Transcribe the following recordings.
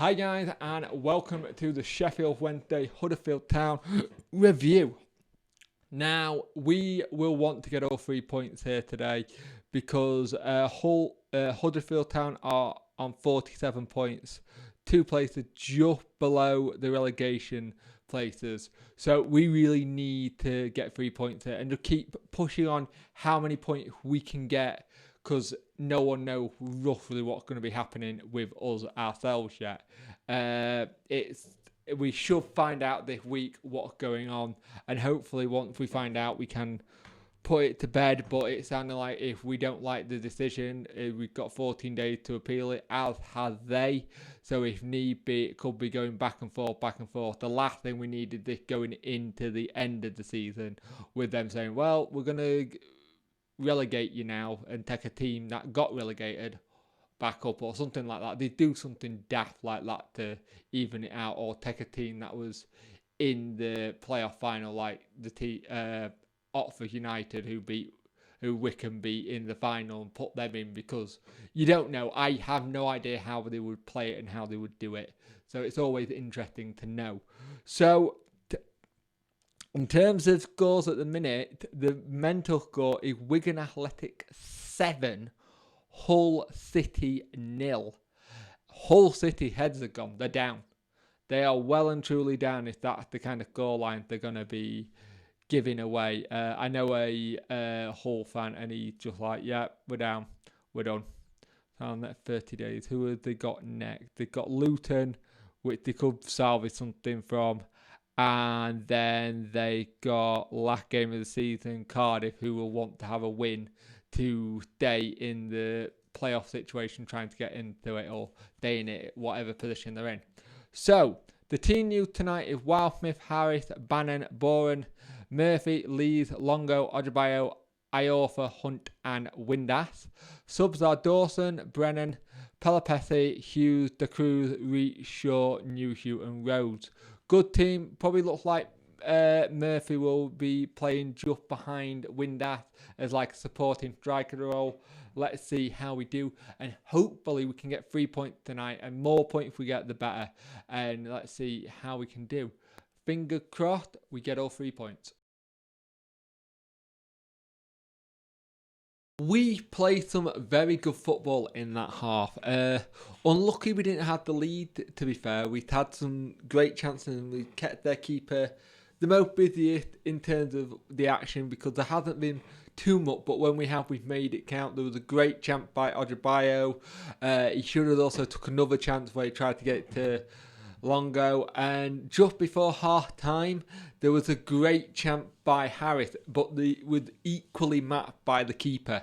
Hi guys, and welcome to the Sheffield Wednesday Huddersfield Town review. Now, we will want to get all 3 points here today because Huddersfield Town are on 47 points, 2 places just below the relegation places. So we really need to get 3 points here and to keep pushing on how many points we can get, because no one knows roughly what's going to be happening with us ourselves yet. We should find out this week what's going on, and hopefully once we find out we can put it to bed. But it sounded like if we don't like the decision, we've got 14 days to appeal it, as has they. So if need be, it could be going back and forth. The last thing we needed this going into the end of the season, with them saying, well, we're going to relegate you now and take a team that got relegated back up or something like that. They do something daft like that to even it out, or take a team that was in the playoff final, like the Oxford United, who Wickham beat in the final, and put them in, because you don't know. I have no idea how they would play it and how they would do it. So it's always interesting to know. So in terms of scores at the minute, the mental score is Wigan Athletic 7, Hull City 0. Hull City heads are gone. They're down. They are well and truly down if that's the kind of scoreline they're going to be giving away. I know a Hull fan, and he's just like, yeah, we're down. We're done. On that 30 days. Who have they got next? They've got Luton, which they could salvage something from. And then they got last game of the season, Cardiff, who will want to have a win to stay in the playoff situation, trying to get into it or stay in it, whatever position they're in. So the team new tonight is Wildsmith, Harris, Bannon, Boren, Murphy, Lees, Longo, Ojabayo, Iorfa, Hunt, and Windass. Subs are Dawson, Brennan, Pelopessi, Hughes, De Cruz, Reed, Shaw, Newhugh, and Rhodes. Good team. Probably looks like Murphy will be playing just behind Windass as like a supporting striker role. Let's see how we do, and hopefully we can get 3 points tonight, and more points we get the better, and let's see how we can do. Finger crossed we get all 3 points. We played some very good football in that half. Unlucky we didn't have the lead, to be fair. We had some great chances and we kept their keeper the most busiest in terms of the action, because there hasn't been too much, but when we have, we've made it count. There was a great chance by Ojabayo. He should have also took another chance where he tried to get it to Longo, and just before half time there was a great chance by Harris, but they was equally matched by the keeper.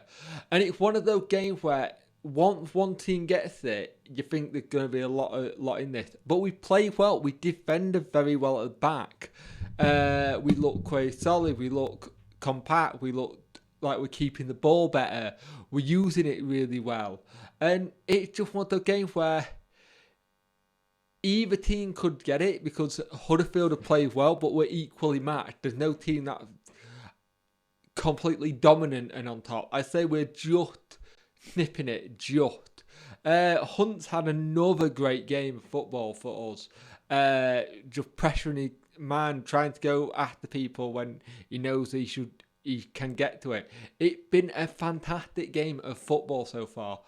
And it's one of those games where once one team gets it, you think there's going to be a lot in this. But we play well, we defended very well at the back. We look quite solid, we look compact, we look like we're keeping the ball better, we're using it really well. And it's just one of those games where either team could get it, because Huddersfield have played well, but we're equally matched. There's no team that's completely dominant and on top. I say we're just snipping it, just. Hunt's had another great game of football for us. Just pressuring his man, trying to go after people when he knows he can get to it. It's been a fantastic game of football so far.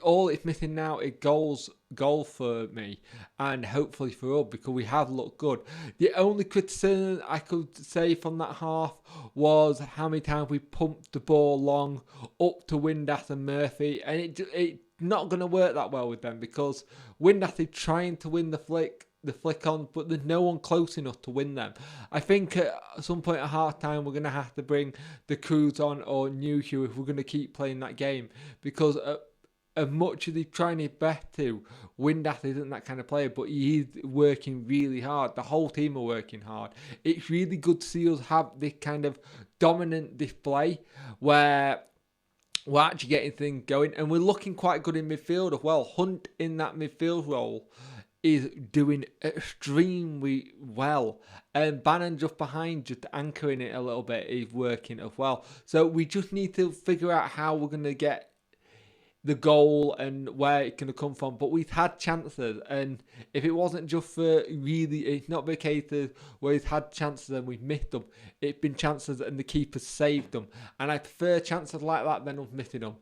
All it's missing now is goal for me, and hopefully for us, because we have looked good. The only criticism I could say from that half was how many times we pumped the ball long up to Windass and Murphy, and it not going to work that well with them, because Windass is trying to win the flick on, but there's no one close enough to win them. I think at some point at half time we're going to have to bring the Cruz on or Newhugh if we're going to keep playing that game, because as much as he's trying his best to, Windass isn't that kind of player, but he's working really hard. The whole team are working hard. It's really good to see us have this kind of dominant display where we're actually getting things going, and we're looking quite good in midfield as well. Hunt in that midfield role is doing extremely well, and Bannon just behind, just anchoring it a little bit, is working as well. So we just need to figure out how we're going to get the goal and where it can come from, but we've had chances, and if it wasn't just for really, it's not the case of where we've had chances and we've missed them. It's been chances and the keeper saved them, and I prefer chances like that than us missing them.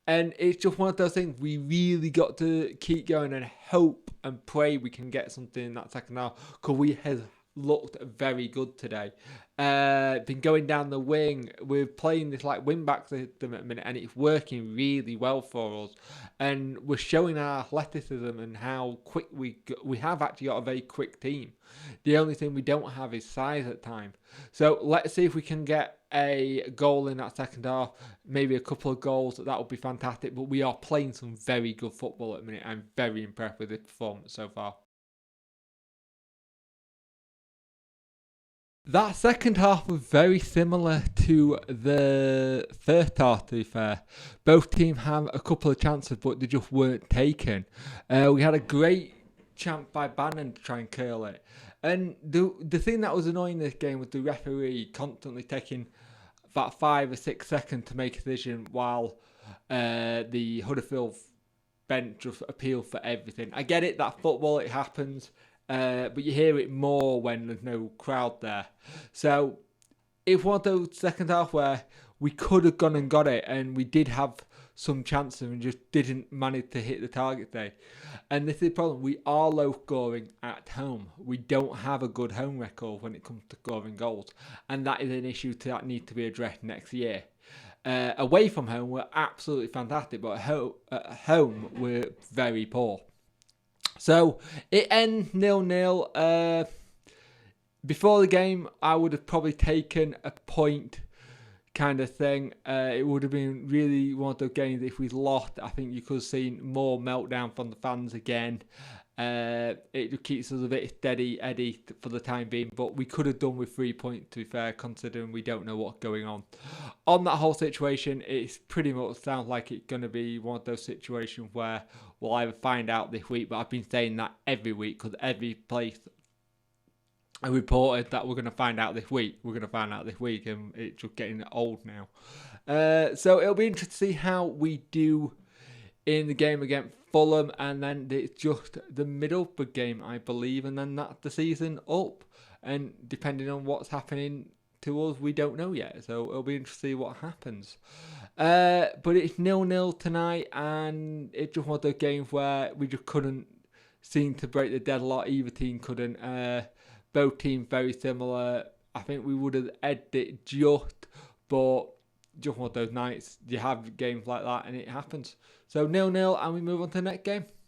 And it's just one of those things we really got to keep going and hope and pray we can get something in that second half, because we have looked very good today. Been going down the wing. We're playing this like wing back system at the minute, and it's working really well for us. And we're showing our athleticism and how quick we have actually got a very quick team. The only thing we don't have is size at time. So let's see if we can get a goal in that second half, maybe a couple of goals. That would be fantastic. But we are playing some very good football at the minute. I'm very impressed with the performance so far. That second half was very similar to the first half, to be fair. Both teams had a couple of chances, but they just weren't taken. We had a great chance by Bannon to try and curl it. And the thing that was annoying this game was the referee constantly taking about 5 or 6 seconds to make a decision, while the Huddersfield bench just appealed for everything. I get it, that football, it happens. But you hear it more when there's no crowd there. So it was those second half where we could have gone and got it, and we did have some chances and just didn't manage to hit the target there. And this is the problem. We are low scoring at home. We don't have a good home record when it comes to scoring goals. And that is an issue that needs to be addressed next year. Away from home, we're absolutely fantastic, but at home, we're very poor. So it ends 0-0. Before the game, I would have probably taken a point, kind of thing. It would have been really one of those games if we lost. I think you could have seen more meltdown from the fans again. It keeps us a bit steady, Eddie, for the time being, but we could have done with 3 points, to be fair, considering we don't know what's going on. On that whole situation, it's pretty much sounds like it's going to be one of those situations where we'll either find out this week, but I've been saying that every week, because every place I reported that we're going to find out this week. We're going to find out this week, and it's just getting old now. So it'll be interesting to see how we do in the game against Fulham, and then it's just the middle of the game, I believe, and then that's the season up. And depending on what's happening to us, we don't know yet. So it'll be interesting to see what happens. But it's 0-0 tonight, and it's just one of those games where we just couldn't seem to break the deadlock. Either team couldn't. Both teams very similar. I think we would have edged it just, but just one of those nights. You have games like that, and it happens. So 0-0, and we move on to the next game.